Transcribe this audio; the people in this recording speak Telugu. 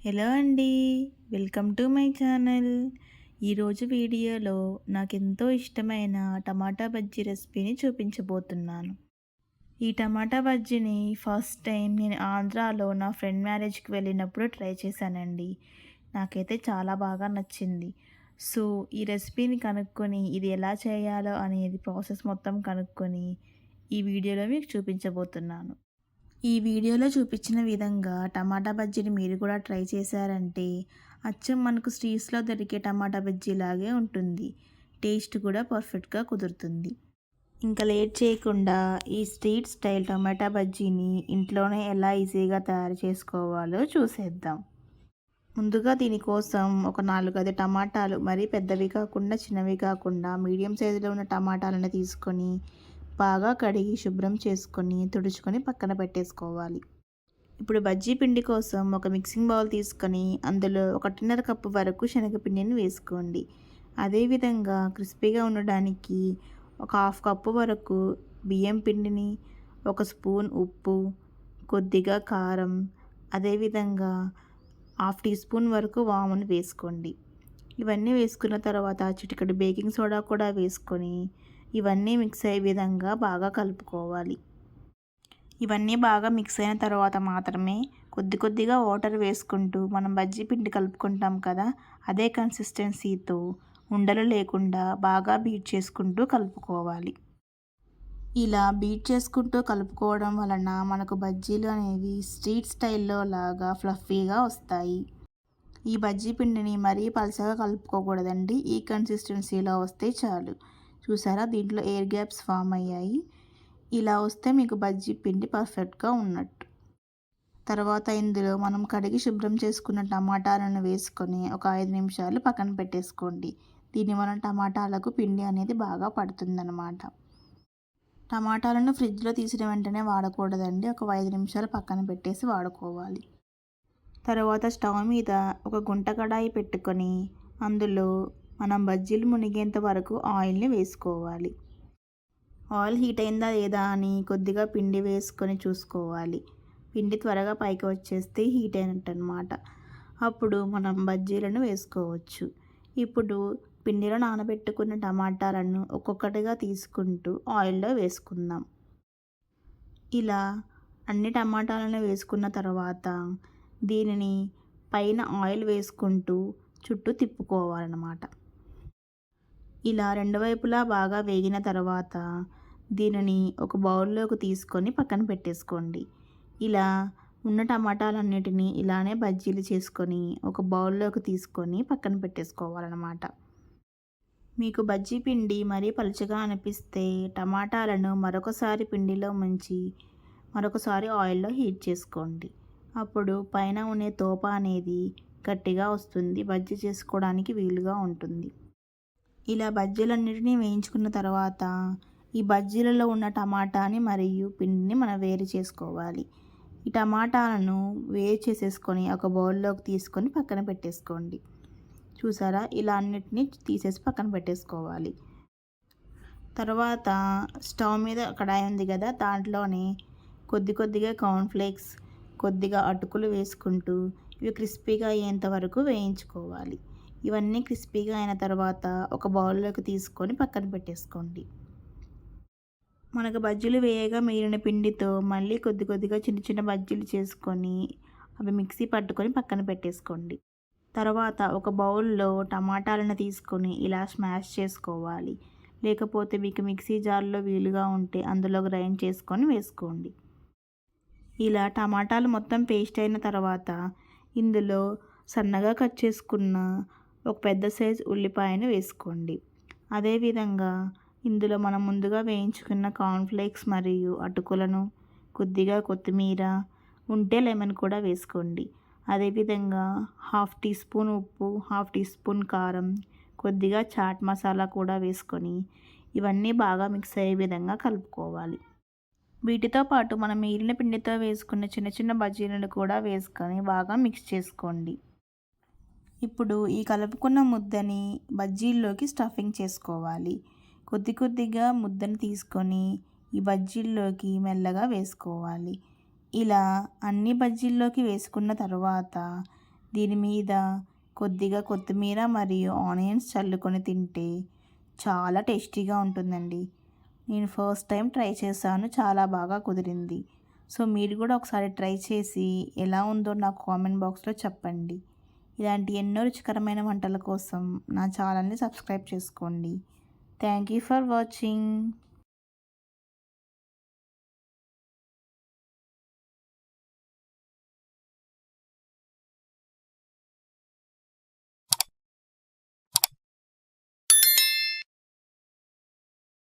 హలో అండి. Welcome to my channel. ఈరోజు వీడియోలో నాకెంతో ఇష్టమైన టమాటా బజ్జీ రెసిపీని చూపించబోతున్నాను. ఈ టమాటా బజ్జీని ఫస్ట్ టైం నేను ఆంధ్రాలో నా ఫ్రెండ్ మ్యారేజ్కి వెళ్ళినప్పుడు ట్రై చేశానండి. నాకైతే చాలా బాగా నచ్చింది. సో ఈ రెసిపీని కనుక్కొని ఇది ఎలా చేయాలో అనేది ప్రాసెస్ మొత్తం కనుక్కొని ఈ వీడియోలో మీకు చూపించబోతున్నాను. ఈ వీడియోలో చూపించిన విధంగా టమాటా బజ్జీని మీరు కూడా ట్రై చేశారంటే అచ్చం మనకు స్ట్రీట్స్లో దొరికే టమాటా బజ్జీ లాగే ఉంటుంది. టేస్ట్ కూడా పర్ఫెక్ట్గా కుదురుతుంది. ఇంకా లేట్ చేయకుండా ఈ స్ట్రీట్ స్టైల్ టమాటా బజ్జీని ఇంట్లోనే ఎలా ఈజీగా తయారు చేసుకోవాలో చూసేద్దాం. ముందుగా దీనికోసం ఒక 4-5 టమాటాలు, మరీ పెద్దవి కాకుండా చిన్నవి కాకుండా మీడియం సైజులో ఉన్న టమాటాలను తీసుకొని బాగా కడిగి శుభ్రం చేసుకొని తుడుచుకొని పక్కన పెట్టేసుకోవాలి. ఇప్పుడు బజ్జీ పిండి కోసం ఒక మిక్సింగ్ బౌల్ తీసుకొని అందులో 1.5 కప్పు వరకు శనగపిండిని వేసుకోండి. అదేవిధంగా క్రిస్పీగా ఉండడానికి ఒక 1/2 కప్పు వరకు బియ్యం పిండిని, 1 స్పూన్ ఉప్పు, కొద్దిగా కారం, అదేవిధంగా 1/2 టీ స్పూన్ వరకు వామును వేసుకోండి. ఇవన్నీ వేసుకున్న తర్వాత చిటికెడు బేకింగ్ సోడా కూడా వేసుకొని ఇవన్నీ మిక్స్ అయ్యే విధంగా బాగా కలుపుకోవాలి. ఇవన్నీ బాగా మిక్స్ అయిన తర్వాత మాత్రమే కొద్దిగా వాటర్ వేసుకుంటూ మనం బజ్జీ పిండి కలుపుకుంటాం కదా, అదే కన్సిస్టెన్సీతో ఉండలు లేకుండా బాగా బీట్ చేసుకుంటూ కలుపుకోవాలి. ఇలా బీట్ చేసుకుంటూ కలుపుకోవడం వలన మనకు బజ్జీలు అనేవి స్ట్రీట్ స్టైల్లో లాగా ఫ్లఫీగా వస్తాయి. ఈ బజ్జీ పిండిని మరీ పలచగా కలుపుకోకూడదండి. ఈ కన్సిస్టెన్సీలో వస్తే చాలు. చూసారా, దీంట్లో ఎయిర్ గ్యాప్స్ ఫామ్ అయ్యాయి. ఇలా వస్తే మీకు బజ్జీ పిండి పర్ఫెక్ట్గా ఉన్నట్టు. తర్వాత ఇందులో మనం కడిగి శుభ్రం చేసుకున్న టమాటాలను వేసుకొని ఒక 5 నిమిషాలు పక్కన పెట్టేసుకోండి. దీనివల్ల టమాటాలకు పిండి అనేది బాగా పడుతుందన్నమాట. టమాటాలను ఫ్రిడ్జ్లో తీసిన వెంటనే వాడకూడదండి. ఒక 5 నిమిషాలు పక్కన పెట్టేసి వాడుకోవాలి. తర్వాత స్టవ్ మీద ఒక గుంట కడాయి పెట్టుకొని అందులో మనం బజ్జీలు మునిగేంత వరకు ఆయిల్ని వేసుకోవాలి. ఆయిల్ హీట్ అయిందా లేదా అని కొద్దిగా పిండి వేసుకొని చూసుకోవాలి. పిండి త్వరగా పైకి వచ్చేస్తే హీట్ అయినట్టు అనమాట. అప్పుడు మనం బజ్జీలను వేసుకోవచ్చు. ఇప్పుడు పిండిలో నానబెట్టుకున్న టమాటాలను ఒక్కొక్కటిగా తీసుకుంటూ ఆయిల్లో వేసుకుందాం. ఇలా అన్ని టమాటాలను వేసుకున్న తర్వాత దీనిని పైన ఆయిల్ వేసుకుంటూ చుట్టూ తిప్పుకోవాలన్నమాట. ఇలా రెండు వైపులా బాగా వేగిన తర్వాత దీనిని ఒక బౌల్లోకి తీసుకొని పక్కన పెట్టేసుకోండి. ఇలా ఉన్న టమాటాలన్నిటినీ ఇలానే బజ్జీలు చేసుకొని ఒక బౌల్లోకి తీసుకొని పక్కన పెట్టేసుకోవాలన్నమాట. మీకు బజ్జీ పిండి మరీ పలుచగా అనిపిస్తే టమాటాలను మరొకసారి పిండిలో ముంచి మరొకసారి ఆయిల్లో హీట్ చేసుకోండి. అప్పుడు పైన ఉండే తోప అనేది గట్టిగా వస్తుంది. బజ్జీ చేసుకోవడానికి వీలుగా ఉంటుంది. ఇలా బజ్జీలన్నిటినీ వేయించుకున్న తర్వాత ఈ బజ్జీలలో ఉన్న టమాటాని మరియు పిండిని మనం వేరు చేసుకోవాలి. ఈ టమాటాలను వేరు చేసేసుకొని ఒక బౌల్లోకి తీసుకొని పక్కన పెట్టేసుకోండి. చూసారా, ఇలా అన్నిటినీ తీసేసి పక్కన పెట్టేసుకోవాలి. తర్వాత స్టవ్ మీద కడాయి ఉంది కదా, దాంట్లోనే కొద్దిగా కార్న్ఫ్లేక్స్, కొద్దిగా అటుకులు వేసుకుంటూ ఇవి క్రిస్పీగా అయ్యేంత వరకు వేయించుకోవాలి. ఇవన్నీ క్రిస్పీగా అయిన తర్వాత ఒక బౌల్లోకి తీసుకొని పక్కన పెట్టేసుకోండి. మనకు బజ్జీలు వేయగా మిగిలిన పిండితో మళ్ళీ కొద్దిగా చిన్న బజ్జీలు చేసుకొని అవి మిక్సీ పట్టుకొని పక్కన పెట్టేసుకోండి. తర్వాత ఒక బౌల్లో టమాటాలను తీసుకొని ఇలా స్మాష్ చేసుకోవాలి. లేకపోతే మీకు మిక్సీ జార్లో వీలుగా ఉంటే అందులో గ్రైండ్ చేసుకొని వేసుకోండి. ఇలా టమాటాలు మొత్తం పేస్ట్ అయిన తర్వాత ఇందులో సన్నగా కట్ చేసుకున్న ఒక పెద్ద సైజు ఉల్లిపాయను వేసుకోండి. అదేవిధంగా ఇందులో మనం ముందుగా వేయించుకున్న కార్న్ఫ్లేక్స్ మరియు అటుకులను, కొద్దిగా కొత్తిమీర, ఉంటే లెమన్ కూడా వేసుకోండి. అదేవిధంగా 1/2 టీ స్పూన్ ఉప్పు, 1/2 టీ స్పూన్ కారం, కొద్దిగా చాట్ మసాలా కూడా వేసుకొని ఇవన్నీ బాగా మిక్స్ అయ్యే విధంగా కలుపుకోవాలి. వీటితో పాటు మనం మిగిలిన పిండితో వేసుకున్న చిన్న బజ్జీలను కూడా వేసుకొని బాగా మిక్స్ చేసుకోండి. ఇప్పుడు ఈ కలుపుకున్న ముద్దని బజ్జీల్లోకి స్టఫింగ్ చేసుకోవాలి. కొద్దిగా ముద్దను తీసుకొని ఈ బజ్జీల్లోకి మెల్లగా వేసుకోవాలి. ఇలా అన్ని బజ్జీల్లోకి వేసుకున్న తర్వాత దీని మీద కొద్దిగా కొత్తిమీర మరియు ఆనియన్స్ చల్లుకొని తింటే చాలా టేస్టీగా ఉంటుందండి. నేను ఫస్ట్ టైం ట్రై చేశాను, చాలా బాగా కుదిరింది. సో మీరు కూడా ఒకసారి ట్రై చేసి ఎలా ఉందో నాకు కామెంట్ బాక్స్లో చెప్పండి. ఇలాంటి ఎన్నో రుచికరమైన వంటల కోసం నా ఛానల్ని సబ్స్క్రైబ్ చేసుకోండి. Thank you for watching.